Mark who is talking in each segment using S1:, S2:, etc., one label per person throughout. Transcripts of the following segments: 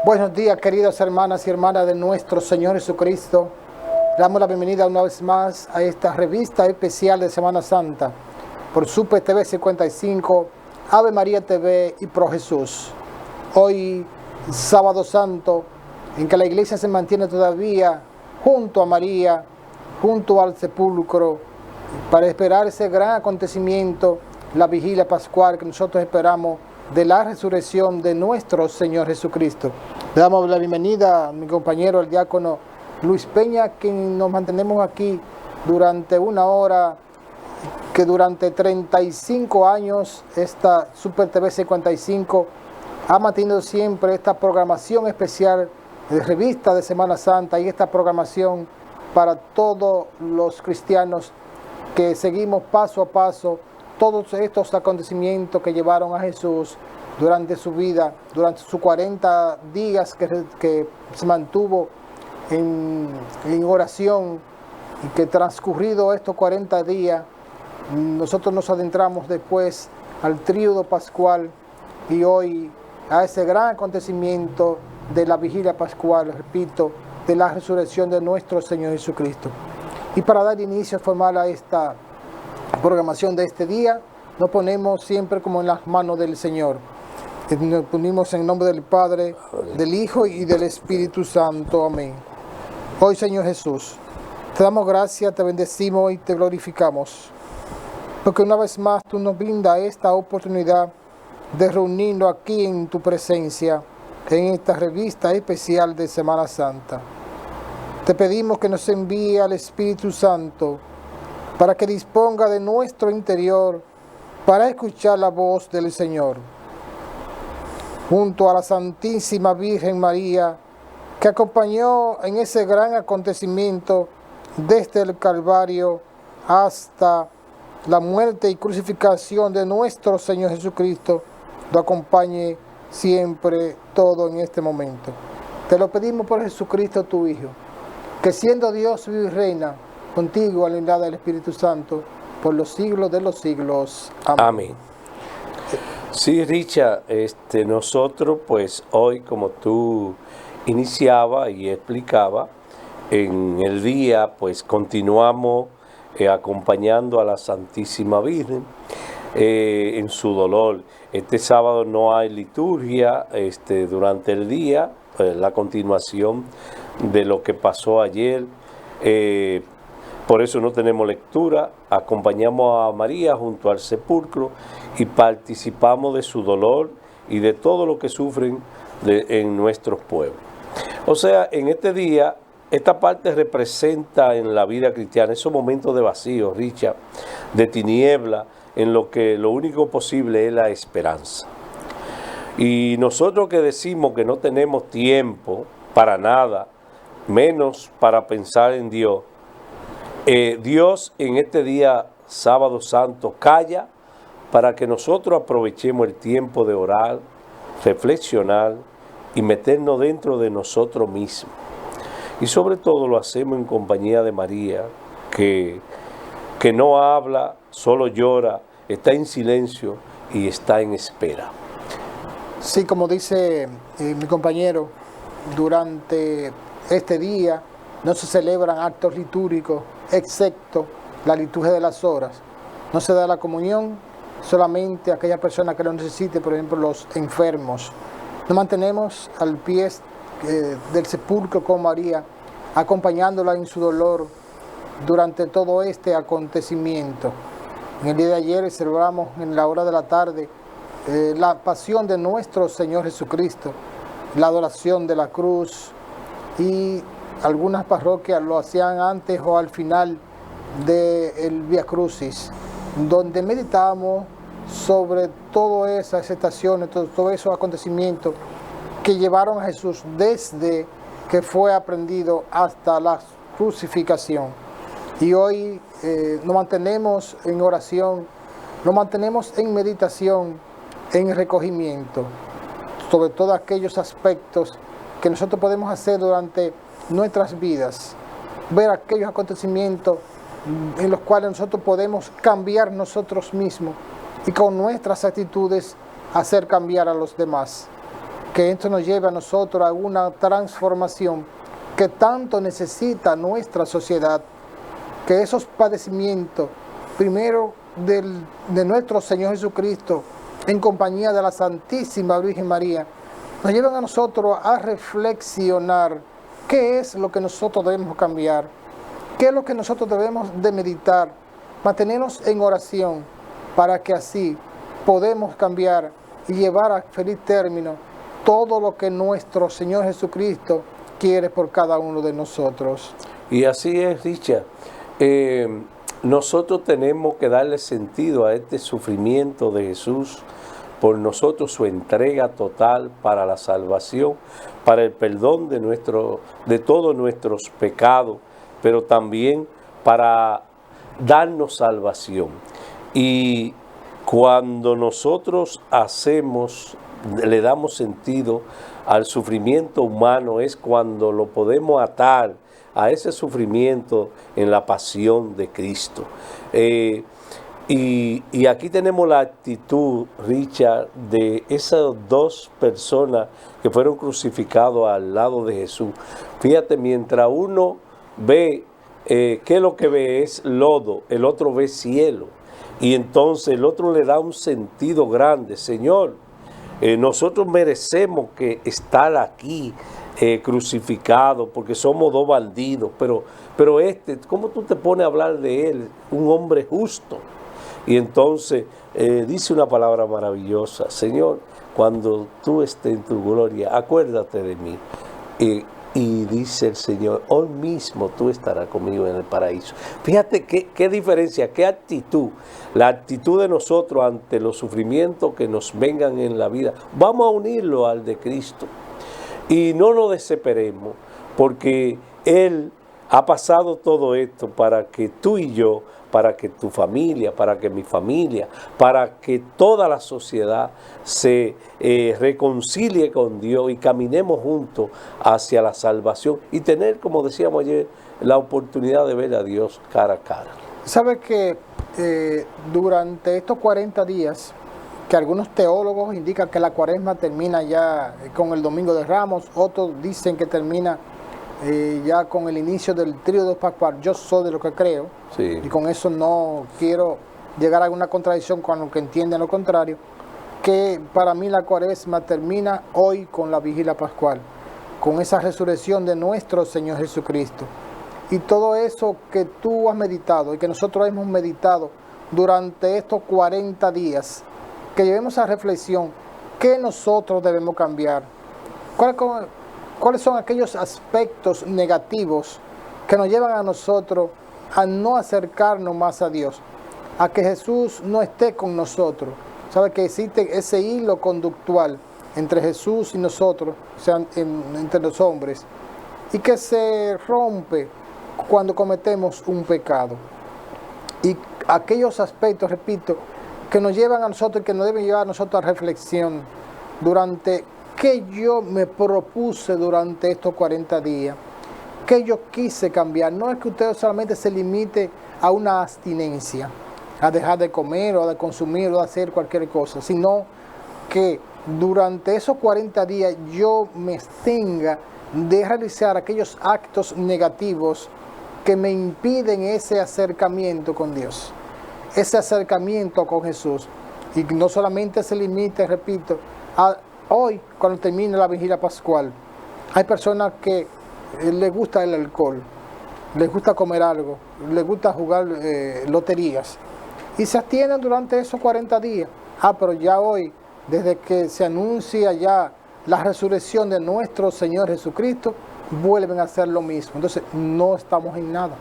S1: Buenos días, queridas hermanas y hermanas de nuestro Señor Jesucristo. Le damos la bienvenida una vez más a esta revista especial de Semana Santa por Super TV 55, Ave María TV y Pro Jesús. Hoy, Sábado Santo, en que la iglesia se mantiene todavía junto a María, junto al sepulcro, para esperar ese gran acontecimiento, la vigilia pascual que nosotros esperamos de la resurrección de nuestro Señor Jesucristo. Le damos la bienvenida a mi compañero, el diácono Luis Peña, que nos mantenemos aquí durante una hora, que durante 35 años esta Super TV 55 ha mantenido siempre esta programación especial de revista de Semana Santa y esta programación para todos los cristianos que seguimos paso a paso todos estos acontecimientos que llevaron a Jesús durante su vida, durante sus 40 días que se mantuvo en oración, y que transcurrido estos 40 días, nosotros nos adentramos después al tríodo pascual y hoy a ese gran acontecimiento de la vigilia pascual, repito, de la resurrección de nuestro Señor Jesucristo. Y para dar inicio formal a esta programación de este día, nos ponemos siempre como en las manos del Señor. Nos ponemos en nombre del Padre, del Hijo y del Espíritu Santo. Amén. Hoy, Señor Jesús, te damos gracias, te bendecimos y te glorificamos, porque una vez más tú nos brindas esta oportunidad de reunirnos aquí en tu presencia, en esta revista especial de Semana Santa. Te pedimos que nos envíe al Espíritu Santo para que disponga de nuestro interior para escuchar la voz del Señor. Junto a la Santísima Virgen María, que acompañó en ese gran acontecimiento desde el Calvario hasta la muerte y crucificación de nuestro Señor Jesucristo, lo acompañe siempre todo en este momento. Te lo pedimos por Jesucristo tu Hijo, que siendo Dios vive y reina contigo a la unidad del Espíritu Santo por los siglos de los siglos. Amén.
S2: Amén. Sí, Richard, nosotros pues hoy, como tú iniciaba y explicaba, en el día pues continuamos acompañando a la Santísima Virgen en su dolor. Este sábado no hay liturgia durante el día, la continuación de lo que pasó ayer. Por eso no tenemos lectura, acompañamos a María junto al sepulcro y participamos de su dolor y de todo lo que sufren en nuestros pueblos. O sea, en este día, esta parte representa en la vida cristiana esos momentos de vacío, Richard, de tiniebla, en lo que lo único posible es la esperanza. Y nosotros que decimos que no tenemos tiempo para nada, menos para pensar en Dios, Dios en este día, Sábado Santo, calla para que nosotros aprovechemos el tiempo de orar, reflexionar y meternos dentro de nosotros mismos. Y sobre todo lo hacemos en compañía de María, que no habla, solo llora, está en silencio y está en espera.
S1: Sí, como dice mi compañero, durante este día no se celebran actos litúrgicos, excepto la liturgia de las horas. No se da la comunión, solamente a aquella persona que lo necesite, por ejemplo, los enfermos. Nos mantenemos al pie del sepulcro con María, acompañándola en su dolor durante todo este acontecimiento. En el día de ayer celebramos en la hora de la tarde la pasión de nuestro Señor Jesucristo, la adoración de la cruz, y algunas parroquias lo hacían antes o al final del Vía Crucis, donde meditamos sobre todas esas estaciones, todos esos acontecimientos que llevaron a Jesús desde que fue aprendido hasta la crucificación. Y hoy nos mantenemos en oración, nos mantenemos en meditación, en recogimiento, sobre todos aquellos aspectos que nosotros podemos hacer durante nuestras vidas, ver aquellos acontecimientos en los cuales nosotros podemos cambiar nosotros mismos y con nuestras actitudes hacer cambiar a los demás. que esto nos lleve a nosotros a una transformación que tanto necesita nuestra sociedad, que esos padecimientos, primero de nuestro Señor Jesucristo, en compañía de la Santísima Virgen María, nos llevan a nosotros a reflexionar qué es lo que nosotros debemos cambiar, qué es lo que nosotros debemos de meditar, mantenernos en oración para que así podamos cambiar y llevar a feliz término todo lo que nuestro Señor Jesucristo quiere por cada uno de nosotros.
S2: Y así es, Richard. Nosotros tenemos que darle sentido a este sufrimiento de Jesús por nosotros, su entrega total para la salvación, para el perdón de todos nuestros pecados, pero también para darnos salvación. Y cuando nosotros le damos sentido al sufrimiento humano, es cuando lo podemos atar a ese sufrimiento en la pasión de Cristo. Y aquí tenemos la actitud, Richard, de esas dos personas que fueron crucificados al lado de Jesús. Fíjate, mientras uno ve, ¿qué es lo que ve? Es lodo, el otro ve cielo. Y entonces el otro le da un sentido grande. Señor, nosotros merecemos que estar aquí crucificado porque somos dos bandidos, pero ¿cómo tú te pones a hablar de él? Un hombre justo. Y entonces dice una palabra maravillosa: Señor, cuando tú estés en tu gloria, acuérdate de mí. Y dice el Señor: hoy mismo tú estarás conmigo en el paraíso. Fíjate qué diferencia, qué actitud. La actitud de nosotros ante los sufrimientos que nos vengan en la vida. Vamos a unirlo al de Cristo. Y no nos desesperemos, porque Él ha pasado todo esto para que tú y yo, para que tu familia, para que mi familia, para que toda la sociedad se reconcilie con Dios y caminemos juntos hacia la salvación y tener, como decíamos ayer, la oportunidad de ver a Dios cara a cara.
S1: ¿Sabe que durante estos 40 días, que algunos teólogos indican que la cuaresma termina ya con el Domingo de Ramos, otros dicen que termina ya con el inicio del Tríodo Pascual? Yo soy de lo que creo, sí. Y con eso no quiero llegar a alguna contradicción con lo que entienden lo contrario, que para mí la cuaresma termina hoy con la vigilia pascual, con esa resurrección de nuestro Señor Jesucristo. Y todo eso que tú has meditado y que nosotros hemos meditado durante estos 40 días, que llevemos a reflexión qué nosotros debemos cambiar, cuáles son aquellos aspectos negativos que nos llevan a nosotros a no acercarnos más a Dios, a que Jesús no esté con nosotros. Sabe que existe ese hilo conductual entre Jesús y nosotros, o sea, entre los hombres, y que se rompe cuando cometemos un pecado. Y aquellos aspectos, repito, que nos llevan a nosotros y que nos deben llevar a nosotros a reflexión durante qué yo me propuse durante estos 40 días, qué yo quise cambiar. No es que usted solamente se limite a una abstinencia, a dejar de comer o de consumir o de hacer cualquier cosa, sino que durante esos 40 días yo me abstenga de realizar aquellos actos negativos que me impiden ese acercamiento con Dios, ese acercamiento con Jesús. Y no solamente se limite, repito, a hoy, cuando termine la vigilia pascual. Hay personas que les gusta el alcohol, les gusta comer algo, les gusta jugar loterías, y se abstienen durante esos 40 días. Pero ya hoy, desde que se anuncia ya la resurrección de nuestro Señor Jesucristo, vuelven a hacer lo mismo. Entonces no estamos en nada,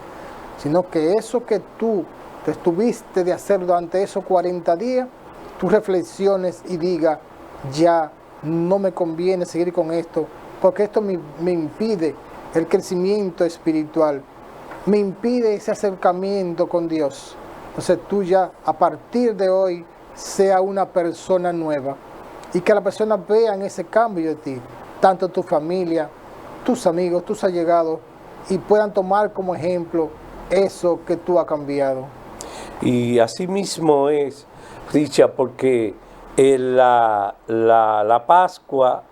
S1: sino que eso que tú te estuviste de hacer durante esos 40 días, tú reflexiones y digas: ya no me conviene seguir con esto, porque esto me impide el crecimiento espiritual, me impide ese acercamiento con Dios. Entonces tú ya, a partir de hoy, sea una persona nueva, y que las personas vean ese cambio de ti, tanto tu familia, tus amigos, tus allegados, y puedan tomar como ejemplo eso que tú has cambiado.
S2: Y así mismo es, Richard, porque la Pascua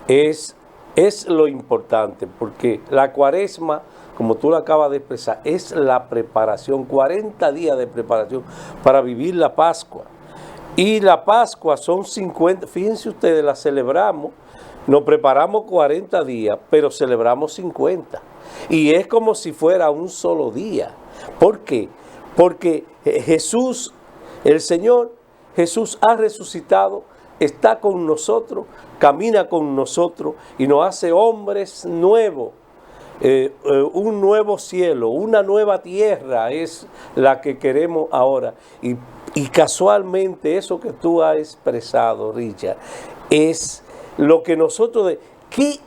S2: es lo importante, porque la cuaresma, como tú lo acabas de expresar, es la preparación, 40 días de preparación para vivir la Pascua. Y la Pascua son 50, fíjense ustedes, la celebramos, nos preparamos 40 días, pero celebramos 50. Y es como si fuera un solo día. ¿Por qué? Porque Jesús, el Señor, Jesús ha resucitado, está con nosotros, camina con nosotros y nos hace hombres nuevos. Un nuevo cielo, una nueva tierra es la que queremos ahora. Y casualmente eso que tú has expresado, Richard, es lo que nosotros... ¿Qué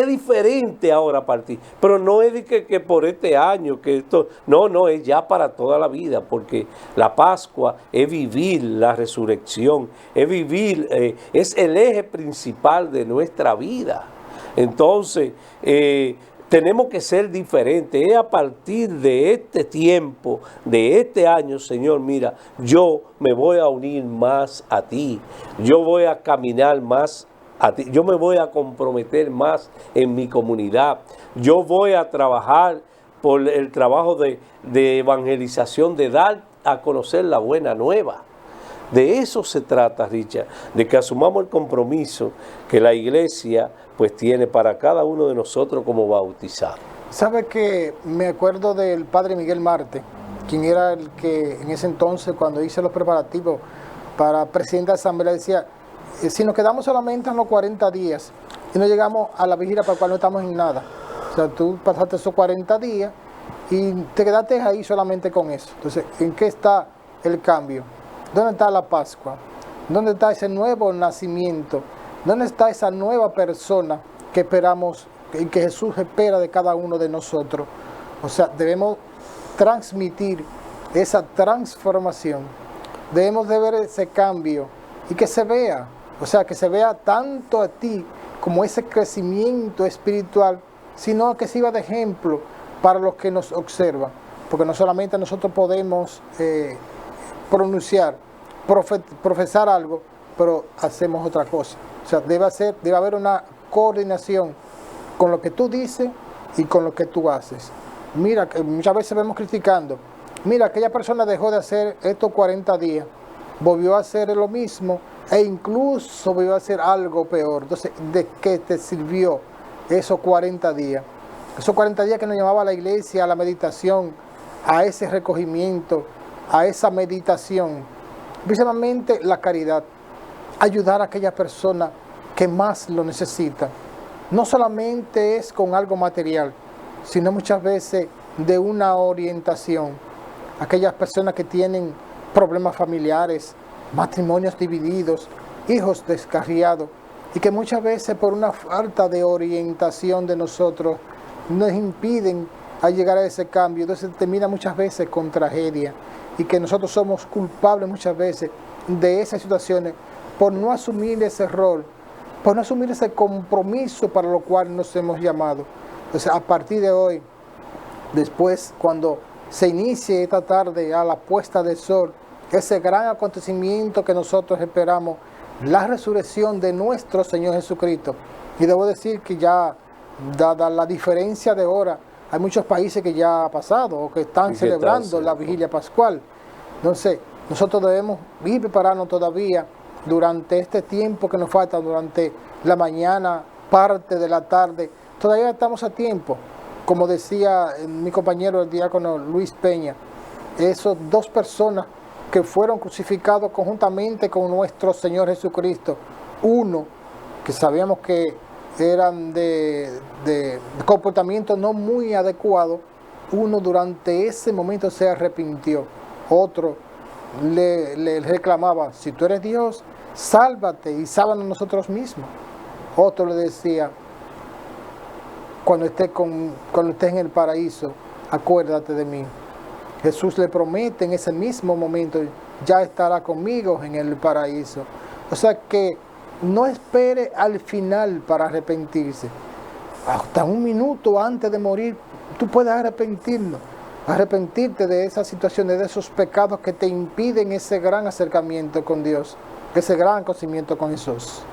S2: diferente ahora para ti? Pero no es de que por este año, que esto... No, es ya para toda la vida, porque la Pascua es vivir la resurrección, es vivir, es el eje principal de nuestra vida. Entonces, tenemos que ser diferentes. Es a partir de este tiempo, de este año, Señor, mira, yo me voy a unir más a ti. Yo voy a caminar más a ti. Yo me voy a comprometer más en mi comunidad. Yo voy a trabajar por el trabajo de evangelización, de dar a conocer la buena nueva. De eso se trata, Richard, de que asumamos el compromiso que la iglesia pues tiene para cada uno de nosotros como bautizado.
S1: ¿Sabe que me acuerdo del padre Miguel Marte, quien era el que en ese entonces, cuando hice los preparativos para presidente de la asamblea, decía, si nos quedamos solamente en los 40 días y no llegamos a la vigilia para la cual no estamos en nada, o sea, tú pasaste esos 40 días y te quedaste ahí solamente con eso. Entonces, ¿en qué está el cambio? ¿Dónde está la Pascua? ¿Dónde está ese nuevo nacimiento? ¿Dónde está esa nueva persona que esperamos y que Jesús espera de cada uno de nosotros? O sea, debemos transmitir esa transformación. Debemos de ver ese cambio y que se vea. O sea, que se vea tanto a ti como ese crecimiento espiritual, sino que sirva de ejemplo para los que nos observan. Porque no solamente nosotros podemos pronunciar, profesar algo, pero hacemos otra cosa. O sea, debe haber una coordinación con lo que tú dices y con lo que tú haces. Mira, que muchas veces vemos criticando, mira, aquella persona dejó de hacer estos 40 días, volvió a hacer lo mismo e incluso volvió a hacer algo peor. Entonces, ¿de qué te sirvió esos 40 días? Esos 40 días que nos llamaba a la iglesia, a la meditación, a ese recogimiento, a esa meditación, principalmente la caridad, ayudar a aquella persona que más lo necesita. No solamente es con algo material, sino muchas veces de una orientación. Aquellas personas que tienen problemas familiares, matrimonios divididos, hijos descarriados, y que muchas veces por una falta de orientación de nosotros nos impiden a llegar a ese cambio. Entonces termina muchas veces con tragedia, y que nosotros somos culpables muchas veces de esas situaciones por no asumir ese rol, por no asumir ese compromiso para lo cual nos hemos llamado. Entonces, a partir de hoy, después, cuando se inicie esta tarde a la puesta del sol, ese gran acontecimiento que nosotros esperamos, la resurrección de nuestro Señor Jesucristo. Y debo decir que ya, dada la diferencia de hora, hay muchos países que ya ha pasado o que están celebrando la vigilia pascual. Entonces, nosotros debemos ir prepararnos todavía durante este tiempo que nos falta, durante la mañana, parte de la tarde. Todavía estamos a tiempo. Como decía mi compañero el diácono Luis Peña, esos dos personas que fueron crucificados conjuntamente con nuestro Señor Jesucristo, uno que sabíamos que eran de comportamiento no muy adecuado, uno durante ese momento se arrepintió, otro le reclamaba, si tú eres Dios, sálvate y sálvanos nosotros mismos. Otro le decía, cuando estés en el paraíso, acuérdate de mí. Jesús le promete en ese mismo momento, ya estará conmigo en el paraíso. O sea que no espere al final para arrepentirse. Hasta un minuto antes de morir, tú puedes arrepentirte de esas situaciones, de esos pecados que te impiden ese gran acercamiento con Dios, ese gran conocimiento con Jesús.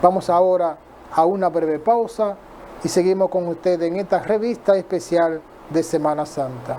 S1: Vamos ahora a una breve pausa y seguimos con ustedes en esta revista especial de Semana Santa.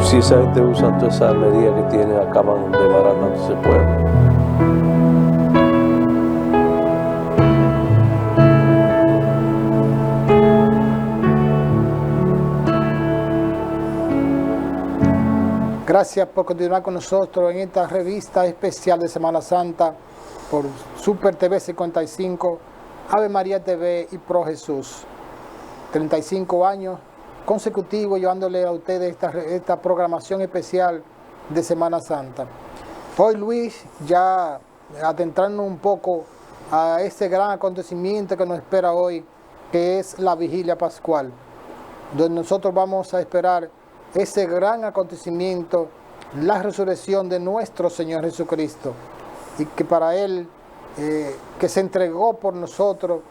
S2: Si esa gente usa toda esa medida que tienen, acaban desbaratando ese pueblo.
S1: Gracias por continuar con nosotros en esta revista especial de Semana Santa por Super TV 55, Ave María TV y Pro Jesús. 35 años consecutivos llevándole a ustedes esta programación especial de Semana Santa. Hoy, Luis, ya adentrarnos un poco a ese gran acontecimiento que nos espera hoy, que es la Vigilia Pascual, donde nosotros vamos a esperar ese gran acontecimiento, la resurrección de nuestro Señor Jesucristo, y que para Él, que se entregó por nosotros,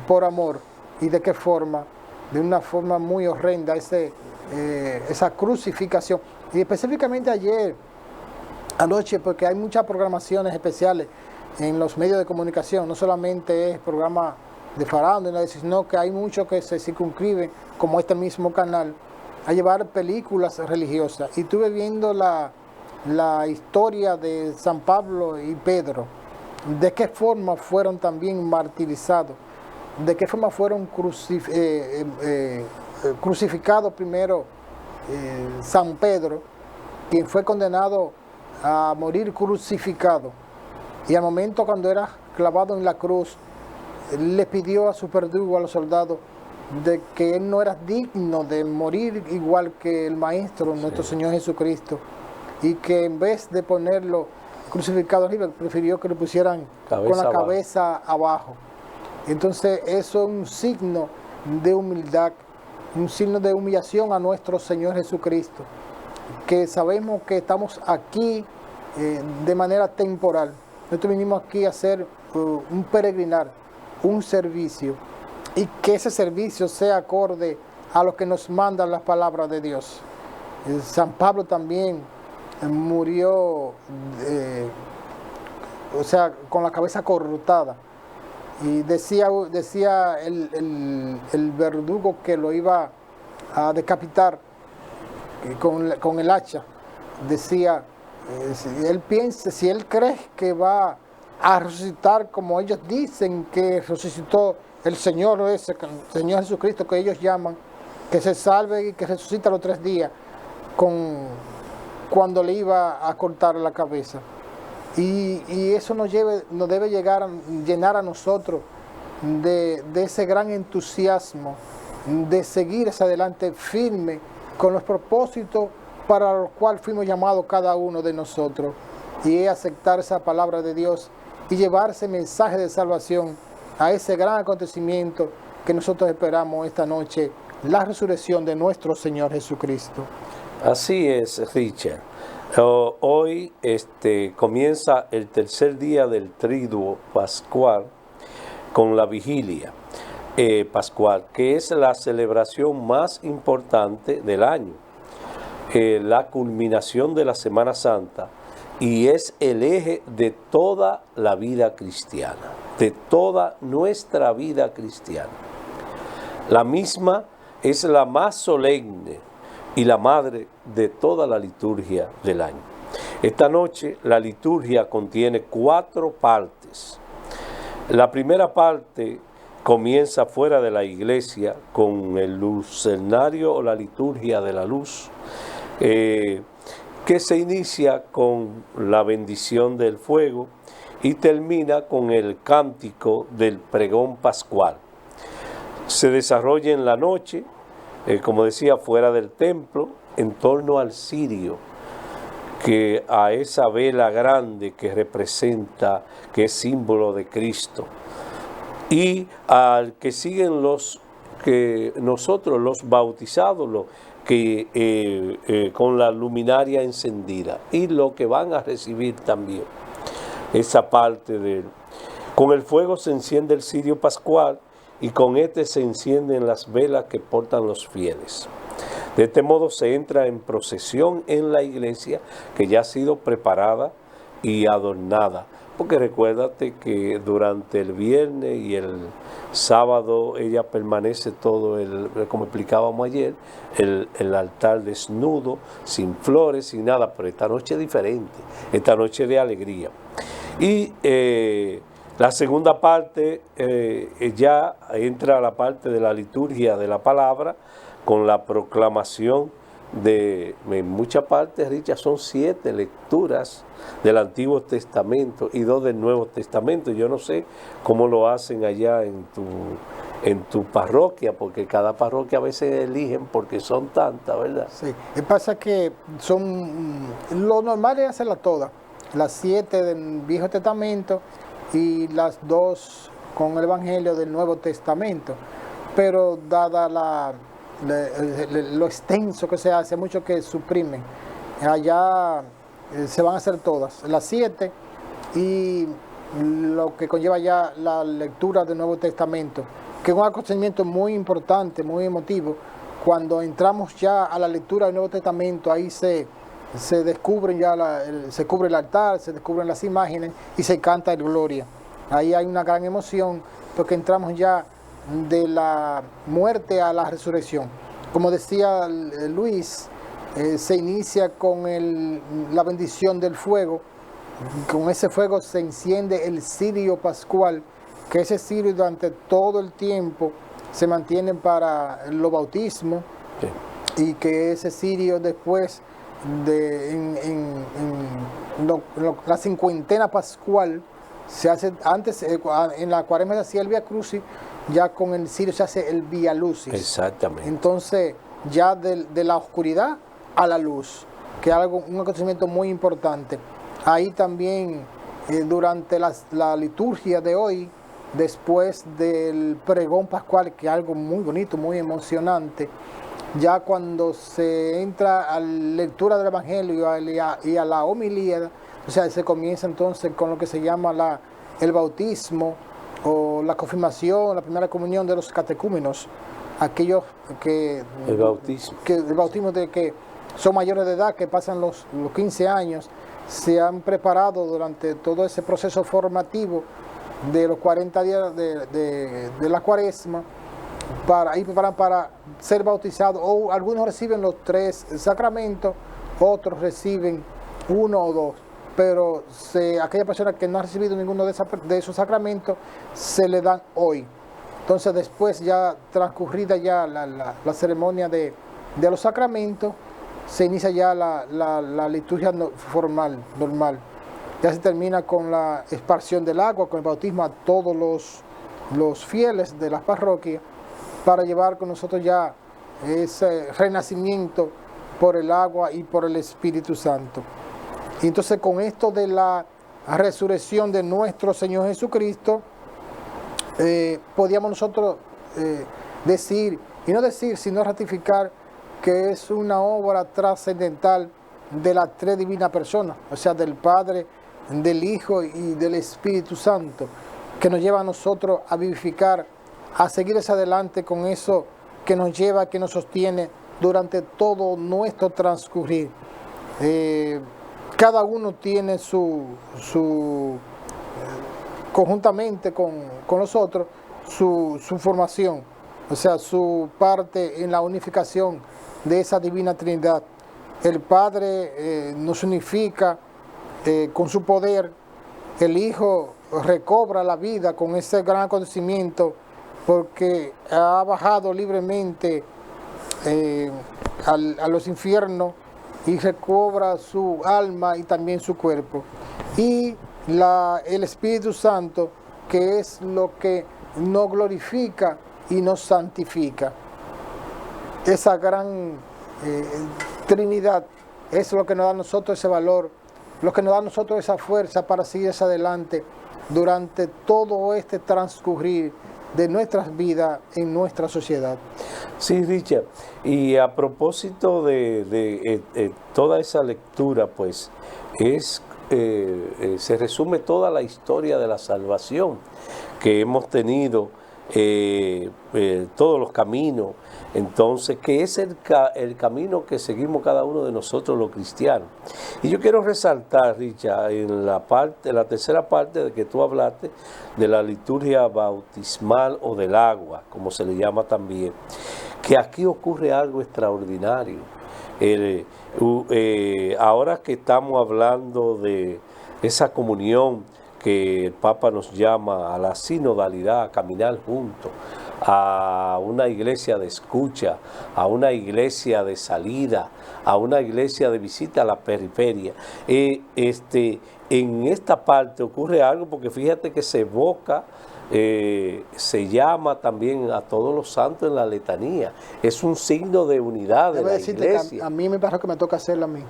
S1: por amor. ¿Y de qué forma? De una forma muy horrenda, esa crucificación. Y específicamente ayer, anoche, porque hay muchas programaciones especiales en los medios de comunicación, no solamente es programa de farándula, sino que hay muchos que se circunscriben, como este mismo canal, a llevar películas religiosas. Y estuve viendo la historia de San Pablo y Pedro, de qué forma fueron también martirizados, de qué forma fueron crucificados primero San Pedro, quien fue condenado a morir crucificado. Y al momento cuando era clavado en la cruz, le pidió a su verdugo, a los soldados, de que él no era digno de morir igual que el Maestro, nuestro Señor Jesucristo, y que en vez de ponerlo crucificado arriba, prefirió que lo pusieran con la cabeza abajo. Entonces eso es un signo de humildad, un signo de humillación a nuestro Señor Jesucristo, que sabemos que estamos aquí de manera temporal. Nosotros vinimos aquí a hacer un peregrinar, un servicio, y que ese servicio sea acorde a los que nos mandan las palabras de Dios. San Pablo también murió, o sea, con la cabeza cortada. Y decía el verdugo que lo iba a decapitar con el hacha. Decía, si él cree que va a resucitar como ellos dicen que resucitó el Señor Señor Jesucristo que ellos llaman, que se salve y que resucita los 3 días, cuando le iba a cortar la cabeza. Y eso nos debe llenar a nosotros de ese gran entusiasmo, de seguir hacia adelante firme con los propósitos para los cuales fuimos llamados cada uno de nosotros, y es aceptar esa palabra de Dios y llevar ese mensaje de salvación a ese gran acontecimiento que nosotros esperamos esta noche, la resurrección de nuestro Señor Jesucristo.
S2: Así es, Richard. Hoy comienza el tercer día del Triduo Pascual con la vigilia pascual, que es la celebración más importante del año, la culminación de la Semana Santa, y es el eje de toda la vida cristiana, de toda nuestra vida cristiana. La misma es la más solemne y la madre de toda la liturgia del año. Esta noche la liturgia contiene 4 partes. La primera parte comienza fuera de la iglesia con el lucernario o la liturgia de la luz, que se inicia con la bendición del fuego y termina con el cántico del pregón pascual. Se desarrolla en la noche, como decía, fuera del templo, en torno al cirio, que a esa vela grande que representa, que es símbolo de Cristo, y al que siguen nosotros los bautizados, con la luminaria encendida, y lo que van a recibir también esa parte con el fuego se enciende el cirio pascual, y con se encienden las velas que portan los fieles. De este modo se entra en procesión en la iglesia, que ya ha sido preparada y adornada, porque recuérdate que durante el viernes y el sábado ella permanece todo, como explicábamos ayer, el altar desnudo, sin flores, sin nada, pero esta noche es diferente, esta noche de alegría. Y la segunda parte ya entra a la parte de la liturgia de la palabra, con la proclamación en muchas partes, Richard, son 7 lecturas del Antiguo Testamento y 2 del Nuevo Testamento. Yo no sé cómo lo hacen allá en tu parroquia, porque cada parroquia a veces eligen porque son tantas, ¿verdad?
S1: Sí, y pasa que lo normal es hacerlas todas, las 7 del Viejo Testamento y las 2 con el Evangelio del Nuevo Testamento, pero dada lo extenso que se hace, mucho que suprimen. Allá se van a hacer todas, las 7, y lo que conlleva ya la lectura del Nuevo Testamento, que es un acontecimiento muy importante, muy emotivo. Cuando entramos ya a la lectura del Nuevo Testamento, ahí se descubren ya, se cubre el altar, se descubren las imágenes y se canta el Gloria. Ahí hay una gran emoción, porque entramos ya de la muerte a la resurrección. Como decía Luis, se inicia con la bendición del fuego. Con ese fuego se enciende el cirio pascual, que ese cirio durante todo el tiempo se mantiene para los bautismos, y que ese cirio después la cincuentena pascual se hace antes, en la cuaresma se hacía el Vía Crucis, ya con el cirio se hace el Vía Lucis.
S2: Exactamente.
S1: Entonces, ya de la oscuridad a la luz, que es un acontecimiento muy importante. Ahí también, durante la liturgia de hoy, después del pregón pascual, que es algo muy bonito, muy emocionante, ya cuando se entra a la lectura del Evangelio y a la homilía, o sea, se comienza entonces con lo que se llama el bautismo o la confirmación, la primera comunión de los catecúmenos. aquellos que el bautismo de que son mayores de edad, que pasan los 15 años, se han preparado durante todo ese proceso formativo de los 40 días de la cuaresma, ahí preparan para ser bautizados, o algunos reciben los 3 sacramentos, otros reciben 1 o 2, pero aquella persona que no ha recibido ninguno de esos sacramentos, se le dan hoy. Entonces después, ya transcurrida ya la ceremonia de los sacramentos, se inicia ya la liturgia formal, normal. Ya se termina con la exparsión del agua, con el bautismo a todos los fieles de las parroquias, para llevar con nosotros ya ese renacimiento por el agua y por el Espíritu Santo. Y entonces, con esto de la resurrección de nuestro Señor Jesucristo, podíamos nosotros decir, y no decir, sino ratificar, que es una obra trascendental de las 3 divinas personas, o sea, del Padre, del Hijo y del Espíritu Santo, que nos lleva a nosotros a vivificar, a seguir hacia adelante con eso que nos lleva, que nos sostiene durante todo nuestro transcurrir. Cada uno tiene conjuntamente con los otros, su formación, o sea, su parte en la unificación de esa divina Trinidad. El Padre nos unifica con su poder, el Hijo recobra la vida con ese gran acontecimiento, porque ha bajado libremente a los infiernos y recobra su alma y también su cuerpo. Y el Espíritu Santo, que es lo que nos glorifica y nos santifica. Esa gran Trinidad es lo que nos da a nosotros ese valor, lo que nos da a nosotros esa fuerza para seguir hacia adelante durante todo este transcurrir de nuestras vidas en nuestra sociedad.
S2: Sí, Richard, y a propósito de toda esa lectura, pues se resume toda la historia de la salvación que hemos tenido, todos los caminos. Entonces, que es el camino que seguimos cada uno de nosotros los cristianos. Y yo quiero resaltar, Richard, en la tercera parte de que tú hablaste, de la liturgia bautismal o del agua, como se le llama también, que aquí ocurre algo extraordinario. Ahora que estamos hablando de esa comunión que el Papa nos llama a la sinodalidad, a caminar juntos, a una iglesia de escucha, a una iglesia de salida, a una iglesia de visita a la periferia. En esta parte ocurre algo, porque fíjate que se evoca, se llama también a todos los santos en la letanía. Es un signo de unidad de la iglesia.
S1: A mí me parece que me toca hacerlo a mí.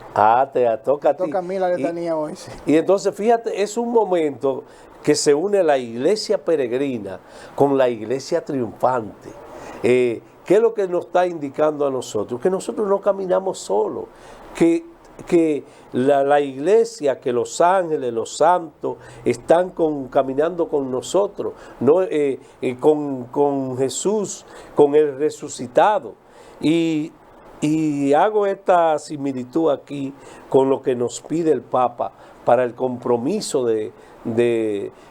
S2: Te toca a ti.
S1: Me toca a mí la letanía hoy. Sí.
S2: Y entonces, fíjate, es un momento que se une la iglesia peregrina con la iglesia triunfante. ¿Qué es lo que nos está indicando a nosotros? Que nosotros no caminamos solos, que la iglesia, que los ángeles, los santos, están caminando con nosotros, ¿no? Con Jesús, con el resucitado. Y hago esta similitud aquí con lo que nos pide el Papa para el compromiso de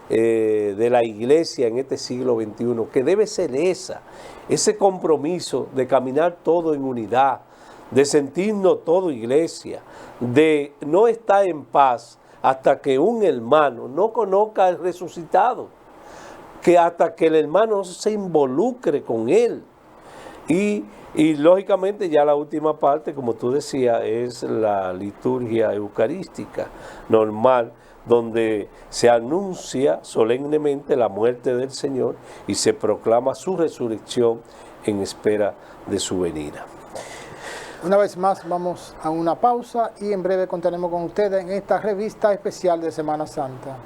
S2: la iglesia en este siglo XXI, que debe ser ese compromiso de caminar todo en unidad, de sentirnos todo iglesia, de no estar en paz hasta que un hermano no conozca al resucitado, que hasta que el hermano se involucre con él. Y lógicamente ya la última parte, como tú decías, es la liturgia eucarística normal, donde se anuncia solemnemente la muerte del Señor y se proclama su resurrección en espera de su venida.
S1: Una vez más vamos a una pausa y en breve contaremos con ustedes en esta revista especial de Semana Santa.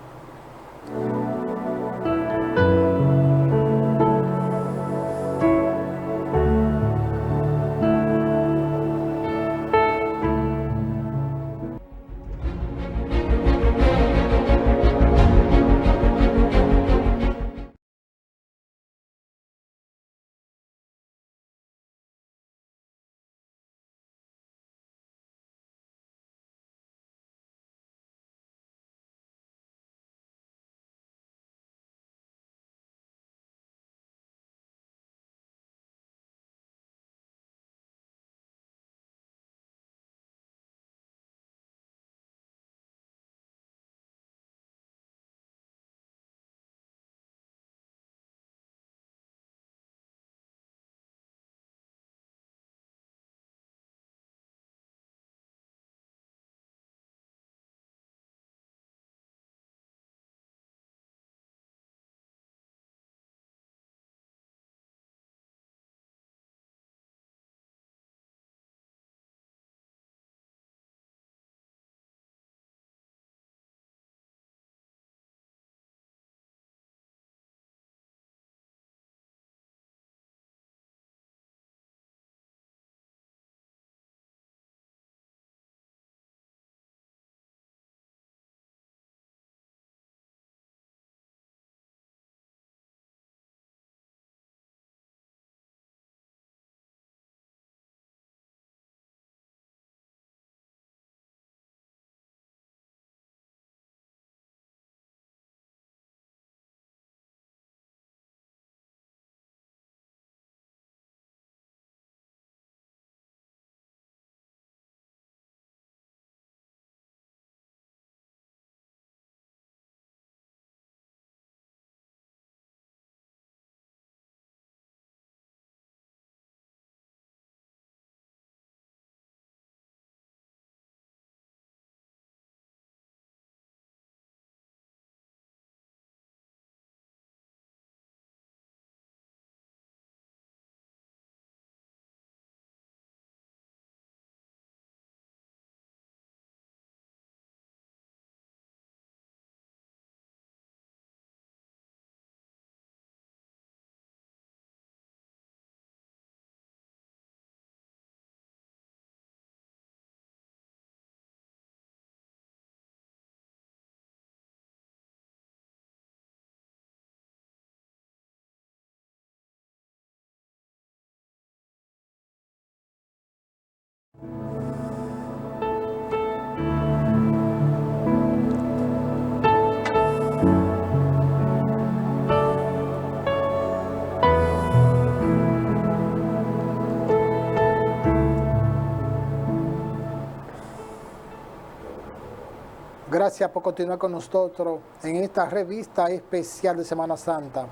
S1: Gracias por continuar con nosotros en esta revista especial de Semana Santa.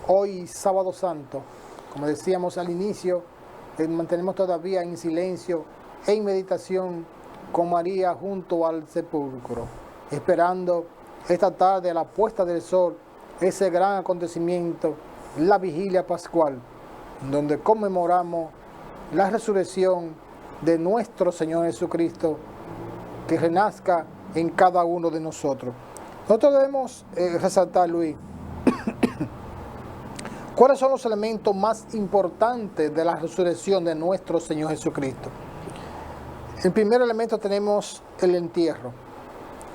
S1: Hoy, Sábado Santo, como decíamos al inicio, mantenemos todavía en silencio e en meditación con María junto al sepulcro, esperando esta tarde a la puesta del sol, ese gran acontecimiento, la vigilia pascual, donde conmemoramos la resurrección de nuestro Señor Jesucristo, que renazca en cada uno de nosotros. Nosotros debemos resaltar, Luis, ¿cuáles son los elementos más importantes de la resurrección de nuestro Señor Jesucristo? El primer elemento tenemos el entierro.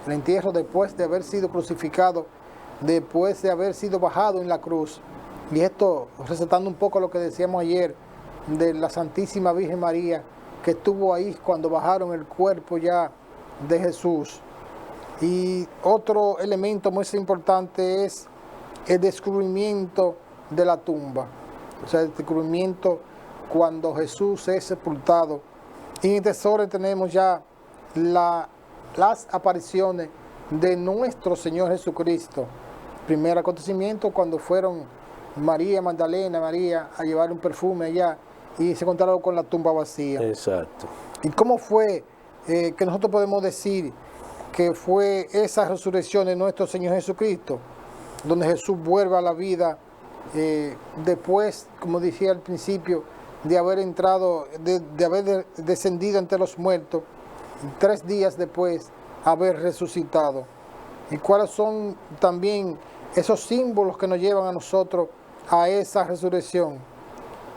S1: El entierro después de haber sido crucificado, después de haber sido bajado en la cruz. Y esto resaltando un poco lo que decíamos ayer de la Santísima Virgen María, que estuvo ahí cuando bajaron el cuerpo ya de Jesús. Y otro elemento muy importante es el descubrimiento de la tumba. O sea, el descubrimiento cuando Jesús es sepultado. Y en el tesoro tenemos ya las apariciones de nuestro Señor Jesucristo. Primer acontecimiento cuando fueron María Magdalena, María, a llevar un perfume allá y se encontraron con la tumba vacía.
S2: Exacto.
S1: ¿Y cómo fue que nosotros podemos decir que fue esa resurrección de nuestro Señor Jesucristo, donde Jesús vuelve a la vida después, como decía al principio, de haber entrado, de haber descendido entre los muertos, 3 días después haber resucitado? ¿Y cuáles son también esos símbolos que nos llevan a nosotros a esa resurrección?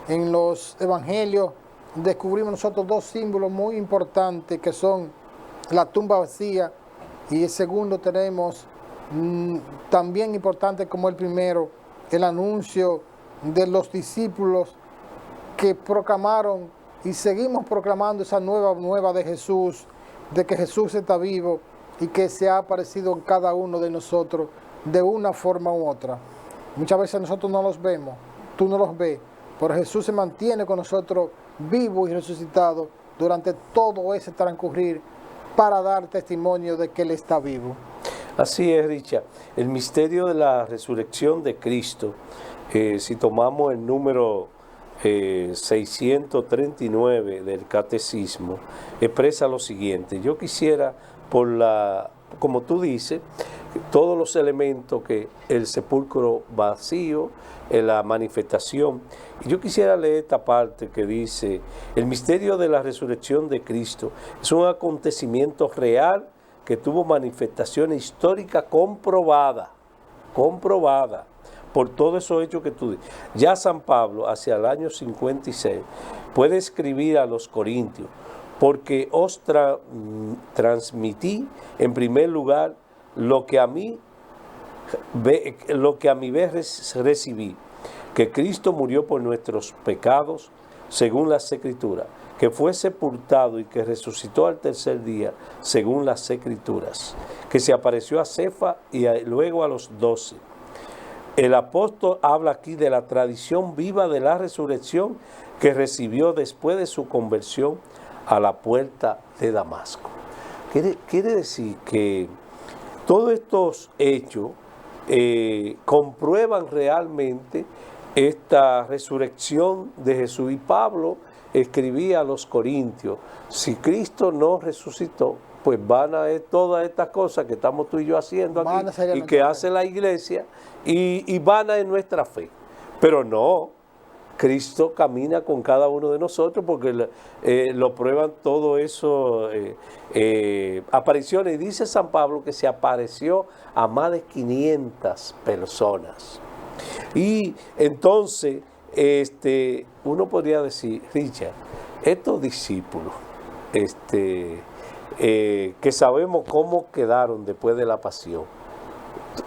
S1: En los evangelios descubrimos nosotros 2 símbolos muy importantes, que son la tumba vacía, y el segundo tenemos también importante como el primero, el anuncio de los discípulos que proclamaron y seguimos proclamando esa nueva de Jesús, de que Jesús está vivo y que se ha aparecido en cada uno de nosotros de una forma u otra. Muchas veces nosotros no los vemos, tú no los ves, pero Jesús se mantiene con nosotros vivo y resucitado durante todo ese transcurrir para dar testimonio de que Él está vivo.
S2: Así es, Richard. El misterio de la resurrección de Cristo, si tomamos el número 639 del Catecismo, expresa lo siguiente. Yo quisiera, como tú dices, todos los elementos que el sepulcro vacío, la manifestación. Y yo quisiera leer esta parte que dice: el misterio de la resurrección de Cristo es un acontecimiento real que tuvo manifestación histórica comprobada por todos esos hechos que tú dices. Ya San Pablo, hacia el año 56, puede escribir a los Corintios: porque os transmití en primer lugar lo que a mi vez recibí, que Cristo murió por nuestros pecados, según las Escrituras, que fue sepultado y que resucitó al tercer día, según las Escrituras, que se apareció a Cefa y luego a los 12. El apóstol habla aquí de la tradición viva de la resurrección que recibió después de su conversión a la puerta de Damasco. Quiere decir que todos estos hechos comprueban realmente esta resurrección de Jesús. Y Pablo escribía a los Corintios: si Cristo no resucitó, pues van a ver todas estas cosas que estamos tú y yo haciendo aquí y que hace la iglesia, y van a en nuestra fe. Pero no, Cristo camina con cada uno de nosotros, porque lo prueban todo eso, apariciones. Y dice San Pablo que se apareció a más de 500 personas. Y entonces uno podría decir: Richard, estos discípulos que sabemos cómo quedaron después de la pasión,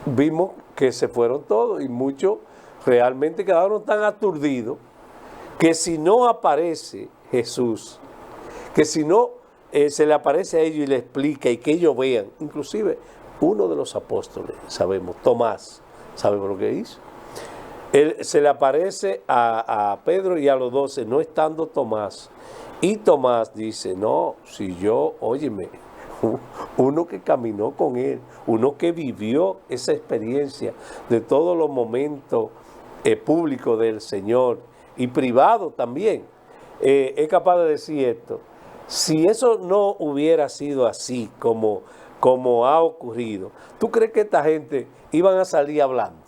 S2: vimos que se fueron todos, y muchos realmente quedaron tan aturdidos que si no aparece Jesús, que si no se le aparece a ellos y le explica y que ellos vean, inclusive uno de los apóstoles, sabemos, Tomás, sabemos lo que hizo. Se le aparece a Pedro y a los 12, no estando Tomás. Y Tomás dice: no, si yo, óyeme, uno que caminó con Él, uno que vivió esa experiencia de todos los momentos públicos del Señor y privado también, es capaz de decir esto. Si eso no hubiera sido así como ha ocurrido, ¿tú crees que esta gente iban a salir hablando?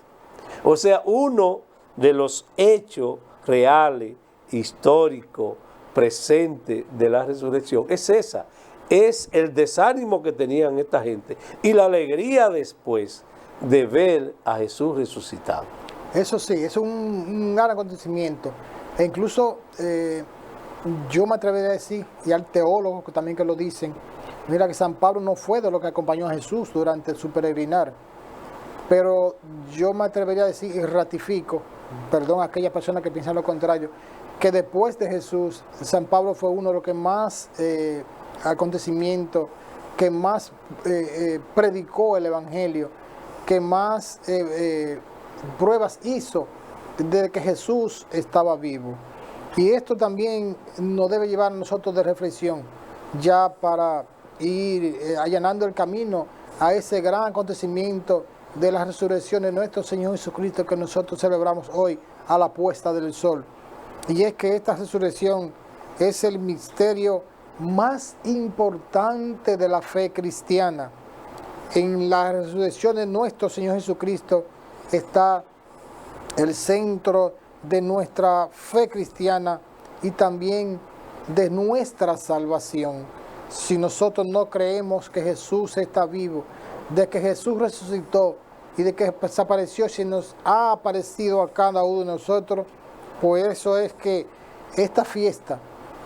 S2: O sea, uno de los hechos reales, históricos, presentes de la resurrección es esa. Es el desánimo que tenían esta gente y la alegría después de ver a Jesús resucitado.
S1: Eso sí, es un gran acontecimiento. E incluso yo me atrevería a decir, y al teólogo también que lo dicen, mira que San Pablo no fue de los que acompañó a Jesús durante su peregrinar. Pero yo me atrevería a decir y ratifico, perdón a aquellas personas que piensan lo contrario, que después de Jesús, San Pablo fue uno de los que más acontecimientos, que más predicó el Evangelio, que más pruebas hizo de que Jesús estaba vivo. Y esto también nos debe llevar a nosotros de reflexión, ya para ir allanando el camino a ese gran acontecimiento de la resurrección de nuestro Señor Jesucristo que nosotros celebramos hoy a la puesta del sol. Y es que esta resurrección es el misterio más importante de la fe cristiana. En la resurrección de nuestro Señor Jesucristo está el centro de nuestra fe cristiana y también de nuestra salvación. Si nosotros no creemos que Jesús está vivo, de que Jesús resucitó y de que desapareció, si nos ha aparecido a cada uno de nosotros, pues eso es que esta fiesta,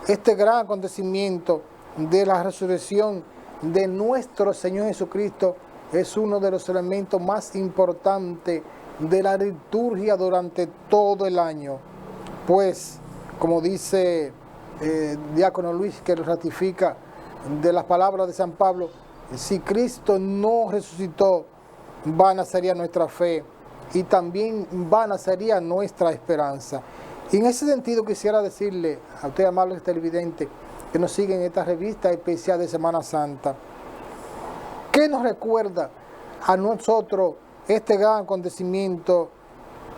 S1: este gran acontecimiento de la resurrección de nuestro Señor Jesucristo es uno de los elementos más importantes de la liturgia durante todo el año. Pues, como dice Diácono Luis, que lo ratifica de las palabras de San Pablo, si Cristo no resucitó, vana sería nuestra fe y también vana sería nuestra esperanza. Y en ese sentido quisiera decirle a ustedes, amables televidentes, que nos siguen en esta revista especial de Semana Santa, ¿qué nos recuerda a nosotros este gran acontecimiento?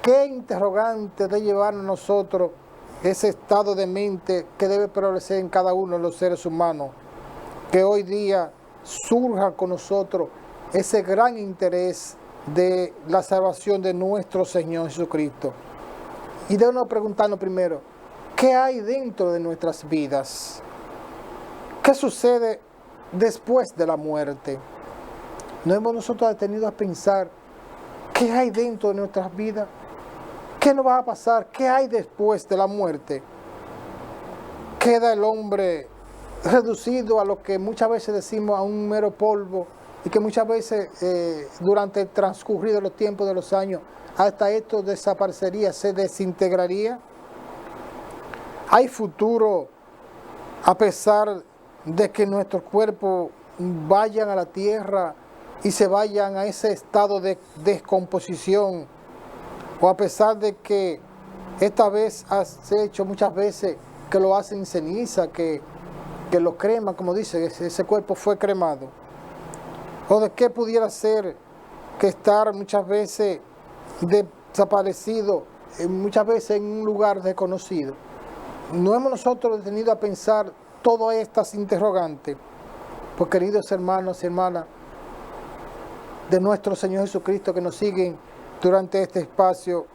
S1: ¿Qué interrogante de llevar a nosotros ese estado de mente que debe prevalecer en cada uno de los seres humanos? Que hoy día surja con nosotros ese gran interés de la salvación de nuestro Señor Jesucristo. Y debemos preguntarnos primero, ¿qué hay dentro de nuestras vidas? ¿Qué sucede después de la muerte? ¿No hemos nosotros detenido a pensar qué hay dentro de nuestras vidas? ¿Qué nos va a pasar? ¿Qué hay después de la muerte? ¿Queda el hombre reducido a lo que muchas veces decimos a un mero polvo y que muchas veces durante el transcurrido de los tiempos de los años hasta esto desaparecería, se desintegraría? ¿Hay futuro a pesar de que nuestros cuerpos vayan a la tierra y se vayan a ese estado de descomposición? ¿O a pesar de que esta vez has hecho muchas veces que lo hacen en ceniza, que lo creman, como dice, ese cuerpo fue cremado? ¿O de qué pudiera ser que estar muchas veces desaparecido, muchas veces en un lugar desconocido? ¿No hemos nosotros detenido a pensar todas estas interrogantes? Pues queridos hermanos y hermanas de nuestro Señor Jesucristo que nos siguen durante este espacio,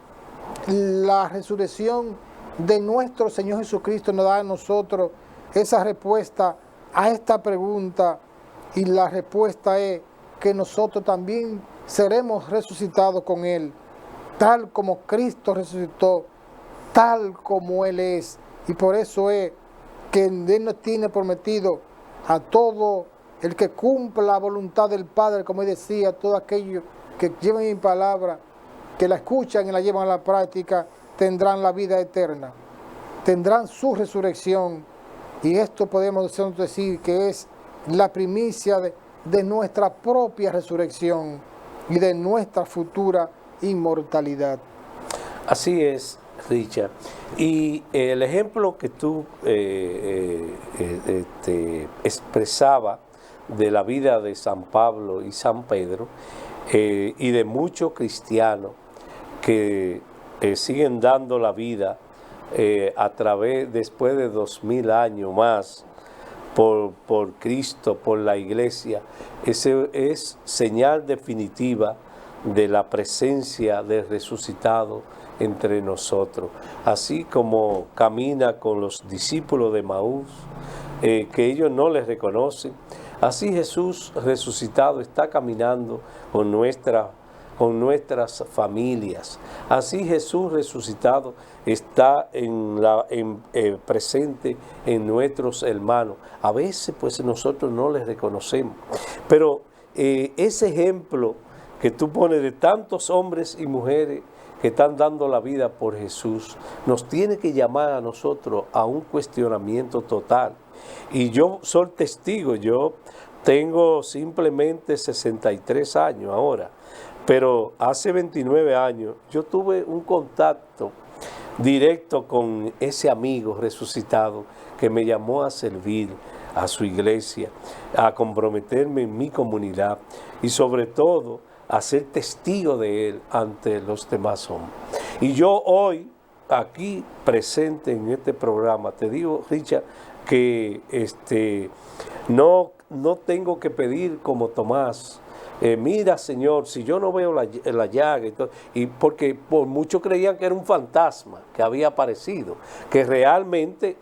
S1: la resurrección de nuestro Señor Jesucristo nos da a nosotros esa respuesta a esta pregunta, y la respuesta es que nosotros también seremos resucitados con Él, tal como Cristo resucitó, tal como Él es. Y por eso es que Él nos tiene prometido a todo el que cumpla la voluntad del Padre, como Él decía, todos aquellos que lleven mi palabra, que la escuchan y la llevan a la práctica, tendrán la vida eterna, tendrán su resurrección. Y esto podemos decir que es la primicia de nuestra propia resurrección y de nuestra futura inmortalidad.
S2: Así es, Richard. Y el ejemplo que tú expresaba de la vida de San Pablo y San Pedro, y de muchos cristianos que siguen dando la vida después de 2000 años más, por Cristo, por la Iglesia. Ese es señal definitiva de la presencia del resucitado entre nosotros. Así como camina con los discípulos de Maús, que ellos no les reconocen, así Jesús resucitado está caminando con nuestras familias. Así Jesús resucitado está presente en nuestros hermanos. A veces pues nosotros no les reconocemos, pero ese ejemplo que tú pones de tantos hombres y mujeres que están dando la vida por Jesús, nos tiene que llamar a nosotros a un cuestionamiento total. Y yo soy testigo, yo tengo simplemente 63 años ahora, pero hace 29 años yo tuve un contacto directo con ese amigo resucitado que me llamó a servir a su iglesia, a comprometerme en mi comunidad y sobre todo a ser testigo de él ante los demás hombres. Y yo hoy, aquí presente en este programa, te digo, Richard, que no tengo que pedir como Tomás, mira Señor, si yo no veo la llaga y porque por muchos creían que era un fantasma que había aparecido, que realmente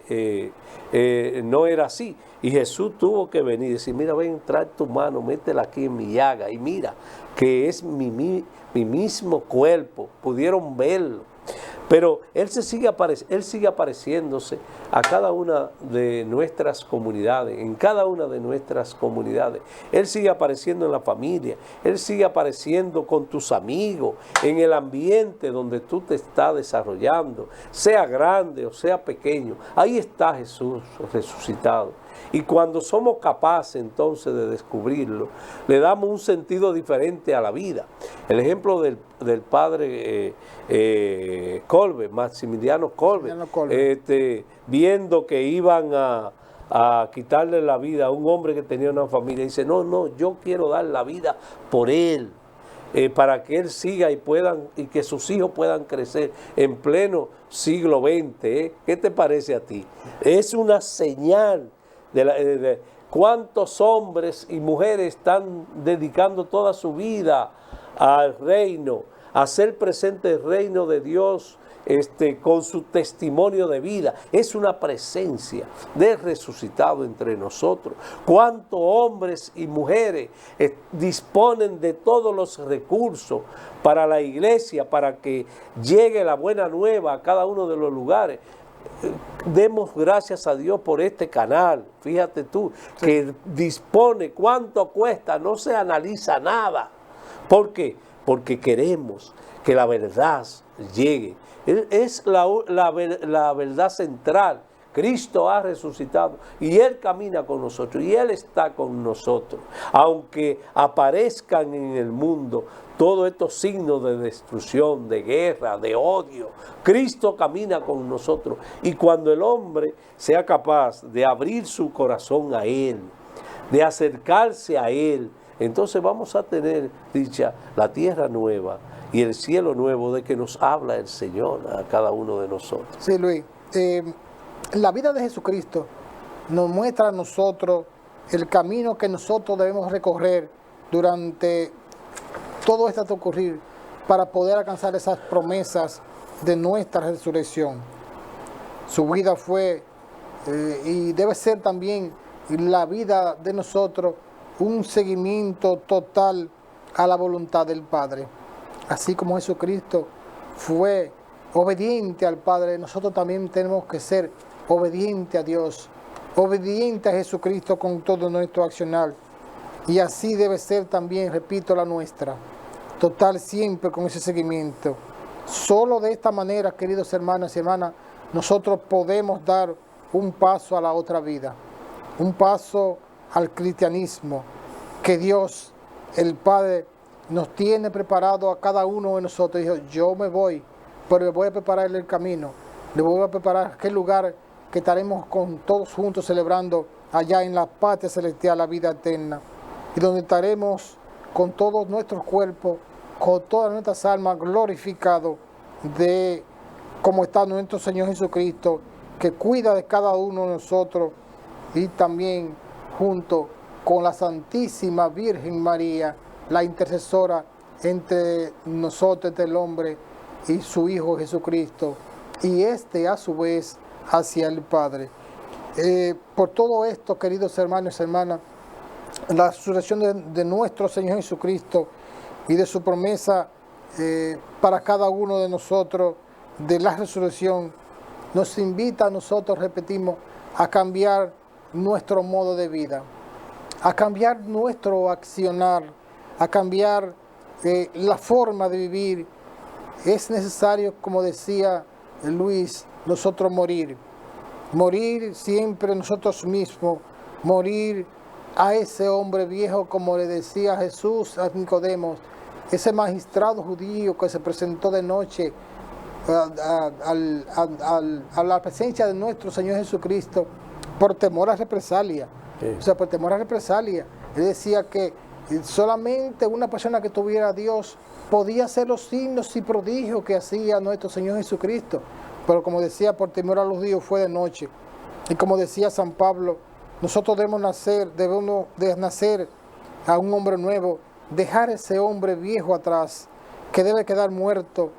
S2: no era así. Y Jesús tuvo que venir y decir, mira, ven, trae tu mano, métela aquí en mi llaga y mira que es mi mismo cuerpo. Pudieron verlo. Pero Él sigue apareciéndose a cada una de nuestras comunidades, en cada una de nuestras comunidades. Él sigue apareciendo en la familia, Él sigue apareciendo con tus amigos, en el ambiente donde tú te estás desarrollando, sea grande o sea pequeño. Ahí está Jesús resucitado. Y cuando somos capaces entonces de descubrirlo, le damos un sentido diferente a la vida. El ejemplo del padre Kolbe, Maximiliano Kolbe, viendo que iban a quitarle la vida a un hombre que tenía una familia, dice, no, yo quiero dar la vida por él, para que él siga y que sus hijos puedan crecer en pleno siglo XX. ¿Qué te parece a ti? Es una señal de cuántos hombres y mujeres están dedicando toda su vida al reino, a ser presente el reino de Dios, con su testimonio de vida. Es una presencia del resucitado entre nosotros. Cuántos hombres y mujeres disponen de todos los recursos para la iglesia, para que llegue la buena nueva a cada uno de los lugares. Demos gracias a Dios por este canal, fíjate tú, que dispone cuánto cuesta, no se analiza nada. ¿Por qué? Porque queremos que la verdad llegue. Es la verdad central. Cristo ha resucitado y Él camina con nosotros y Él está con nosotros. Aunque aparezcan en el mundo todos estos signos de destrucción, de guerra, de odio, Cristo camina con nosotros. Y cuando el hombre sea capaz de abrir su corazón a Él, de acercarse a Él, entonces vamos a tener dicha la tierra nueva y el cielo nuevo de que nos habla el Señor a cada uno de nosotros.
S1: Sí, Luis. La vida de Jesucristo nos muestra a nosotros el camino que nosotros debemos recorrer durante todo esto que ocurrir para poder alcanzar esas promesas de nuestra resurrección. Su vida fue y debe ser también la vida de nosotros un seguimiento total a la voluntad del Padre. Así como Jesucristo fue obediente al Padre, nosotros también tenemos que ser obediente a Dios, obediente a Jesucristo con todo nuestro accionar. Y así debe ser también, repito, la nuestra. Total, siempre con ese seguimiento. Solo de esta manera, queridos hermanos y hermanas, nosotros podemos dar un paso a la otra vida, un paso al cristianismo, que Dios, el Padre, nos tiene preparado a cada uno de nosotros. Dijo, yo me voy, pero le voy a preparar el camino, le voy a preparar aquel lugar que estaremos con todos juntos celebrando allá en la patria celestial la vida eterna, y donde estaremos con todos nuestros cuerpos, con todas nuestras almas glorificados de cómo está nuestro Señor Jesucristo, que cuida de cada uno de nosotros, y también junto con la Santísima Virgen María, la intercesora entre nosotros, entre el hombre y su Hijo Jesucristo, y a su vez hacia el Padre. Por todo esto, queridos hermanos y hermanas, la resurrección de nuestro Señor Jesucristo y de su promesa para cada uno de nosotros de la resurrección, nos invita a nosotros, repetimos, a cambiar nuestro modo de vida, a cambiar nuestro accionar, a cambiar la forma de vivir. Es necesario, como decía Luis, nosotros morir siempre nosotros mismos, morir a ese hombre viejo, como le decía Jesús a Nicodemo, ese magistrado judío que se presentó de noche a la presencia de nuestro Señor Jesucristo por temor a represalia. Sí. O sea, por temor a represalia. Él decía que solamente una persona que tuviera a Dios podía hacer los signos y prodigios que hacía nuestro Señor Jesucristo. Pero como decía, por temor a los judíos fue de noche. Y como decía San Pablo, nosotros debemos nacer a un hombre nuevo, dejar ese hombre viejo atrás, que debe quedar muerto,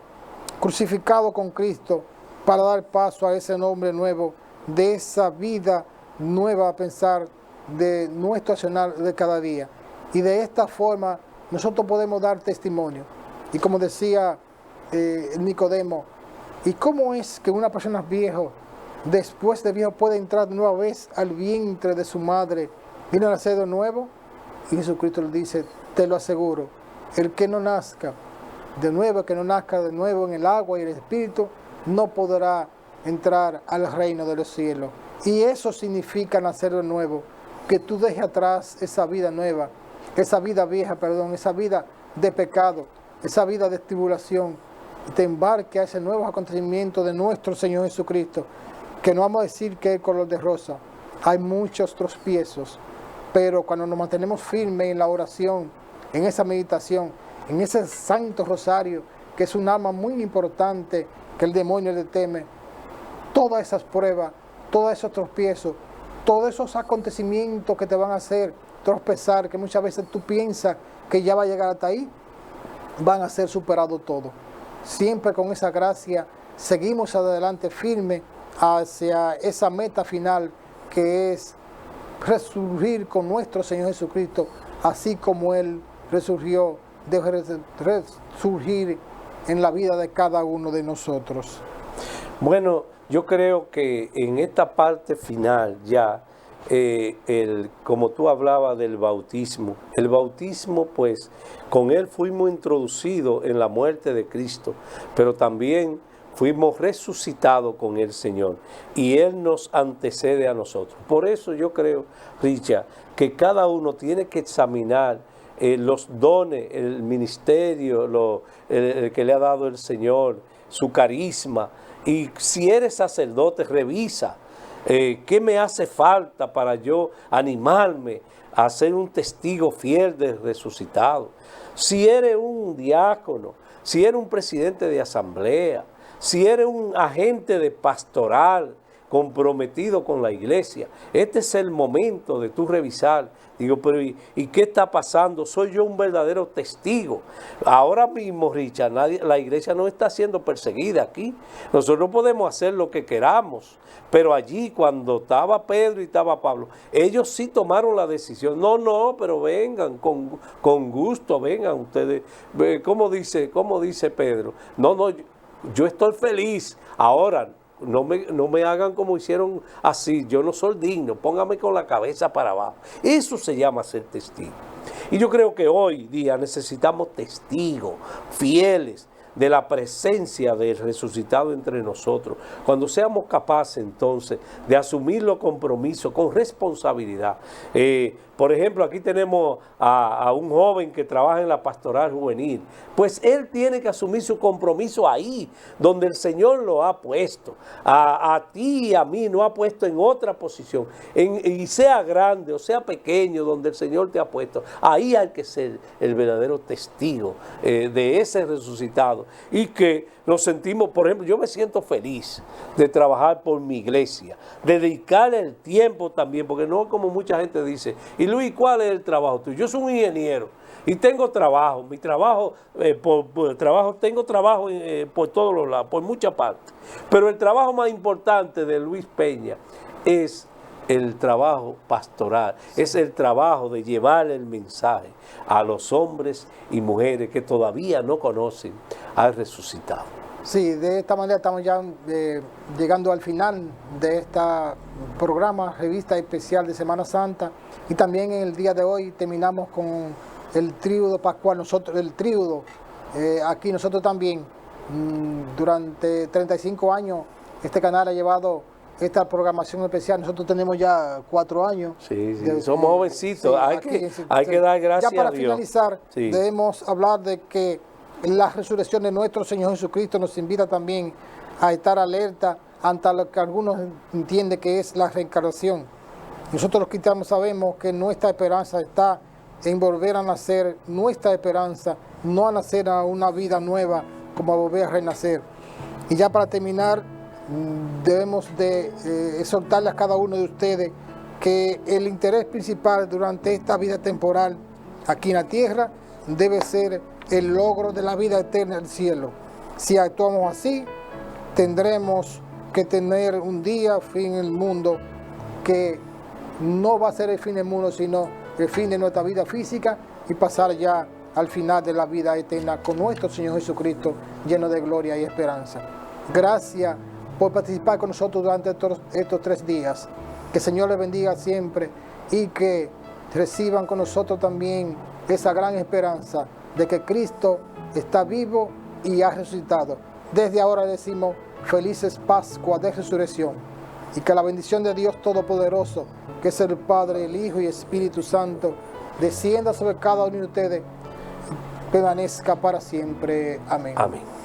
S1: crucificado con Cristo, para dar paso a ese hombre nuevo, de esa vida nueva a pensar de nuestro accionar de cada día. Y de esta forma nosotros podemos dar testimonio. Y como decía Nicodemo, ¿y cómo es que una persona vieja, después de viejo, puede entrar nueva vez al vientre de su madre y nacer de nuevo? Y Jesucristo le dice, te lo aseguro, el que no nazca de nuevo, que no nazca de nuevo en el agua y el espíritu, no podrá entrar al reino de los cielos. Y eso significa nacer de nuevo, que tú dejes atrás esa vida nueva, esa vida vieja, esa vida de pecado, esa vida de tribulación, y te embarque a ese nuevo acontecimiento de nuestro Señor Jesucristo, que no vamos a decir que es color de rosa, hay muchos tropiezos, pero cuando nos mantenemos firmes en la oración, en esa meditación, en ese santo rosario, que es un arma muy importante que el demonio le teme, todas esas pruebas, todos esos tropiezos, todos esos acontecimientos que te van a hacer tropezar, que muchas veces tú piensas que ya va a llegar hasta ahí, van a ser superados todos. Siempre con esa gracia seguimos adelante firme hacia esa meta final, que es resurgir con nuestro Señor Jesucristo, así como Él resurgió, de resurgir en la vida de cada uno de nosotros.
S2: Bueno, yo creo que en esta parte final ya, como tú hablabas del bautismo, el bautismo, pues con él fuimos introducidos en la muerte de Cristo, pero también fuimos resucitados con el Señor y Él nos antecede a nosotros. Por eso yo creo, Richard, que cada uno tiene que examinar los dones, el ministerio, el que le ha dado el Señor, su carisma. Y si eres sacerdote, revisa qué me hace falta para yo animarme a ser un testigo fiel del resucitado. Si eres un diácono, si eres un presidente de asamblea, si eres un agente de pastoral comprometido con la iglesia, este es el momento de tú revisar. Digo, pero ¿y qué está pasando? ¿Soy yo un verdadero testigo? Ahora mismo, Richard, la iglesia no está siendo perseguida aquí. Nosotros podemos hacer lo que queramos, pero allí cuando estaba Pedro y estaba Pablo, ellos sí tomaron la decisión. No, pero vengan, con gusto, vengan ustedes. ¿Cómo dice Pedro? No, yo estoy feliz. Ahora, no me hagan como hicieron así, yo no soy digno, póngame con la cabeza para abajo. Eso se llama ser testigo. Y yo creo que hoy día necesitamos testigos fieles de la presencia del resucitado entre nosotros, cuando seamos capaces entonces de asumir los compromisos con responsabilidad. Por ejemplo, aquí tenemos a un joven que trabaja en la pastoral juvenil. Pues él tiene que asumir su compromiso ahí, donde el Señor lo ha puesto. A ti y a mí no ha puesto en otra posición. Y sea grande o sea pequeño, donde el Señor te ha puesto, ahí hay que ser el verdadero testigo de ese resucitado. Y que nos sentimos, por ejemplo, yo me siento feliz de trabajar por mi iglesia, de dedicarle el tiempo también, porque no como mucha gente dice, y Luis, ¿cuál es el trabajo tuyo? Yo soy un ingeniero y tengo trabajo, mi trabajo, tengo trabajo por todos los lados, por muchas partes, pero el trabajo más importante de Luis Peña es el trabajo pastoral, es el trabajo de llevar el mensaje a los hombres y mujeres que todavía no conocen al resucitado.
S1: Sí, de esta manera estamos ya llegando al final de este programa, revista especial de Semana Santa, y también en el día de hoy terminamos con el tríodo pascual. Aquí nosotros también, durante 35 años, este canal ha llevado esta programación especial. Nosotros tenemos ya 4 años.
S2: Sí, somos jovencitos,
S1: sí,
S2: hay que dar gracias a Dios.
S1: Ya para finalizar, debemos hablar de que la resurrección de nuestro Señor Jesucristo nos invita también a estar alerta ante lo que algunos entienden que es la reencarnación. Nosotros los cristianos sabemos que nuestra esperanza está en volver a nacer, nuestra esperanza no a nacer a una vida nueva, como a volver a renacer. Y ya para terminar, debemos de exhortarle a cada uno de ustedes que el interés principal durante esta vida temporal aquí en la tierra debe ser el logro de la vida eterna del cielo. Si actuamos así, tendremos que tener un día, fin en el mundo, que no va a ser el fin del mundo, sino el fin de nuestra vida física, y pasar ya al final de la vida eterna con nuestro Señor Jesucristo, lleno de gloria y esperanza. Gracias por participar con nosotros durante estos 3 días. Que el Señor les bendiga siempre y que reciban con nosotros también esa gran esperanza de que Cristo está vivo y ha resucitado. Desde ahora decimos felices Pascua de Resurrección, y que la bendición de Dios Todopoderoso, que es el Padre, el Hijo y el Espíritu Santo, descienda sobre cada uno de ustedes y permanezca para siempre. Amén.
S2: Amén.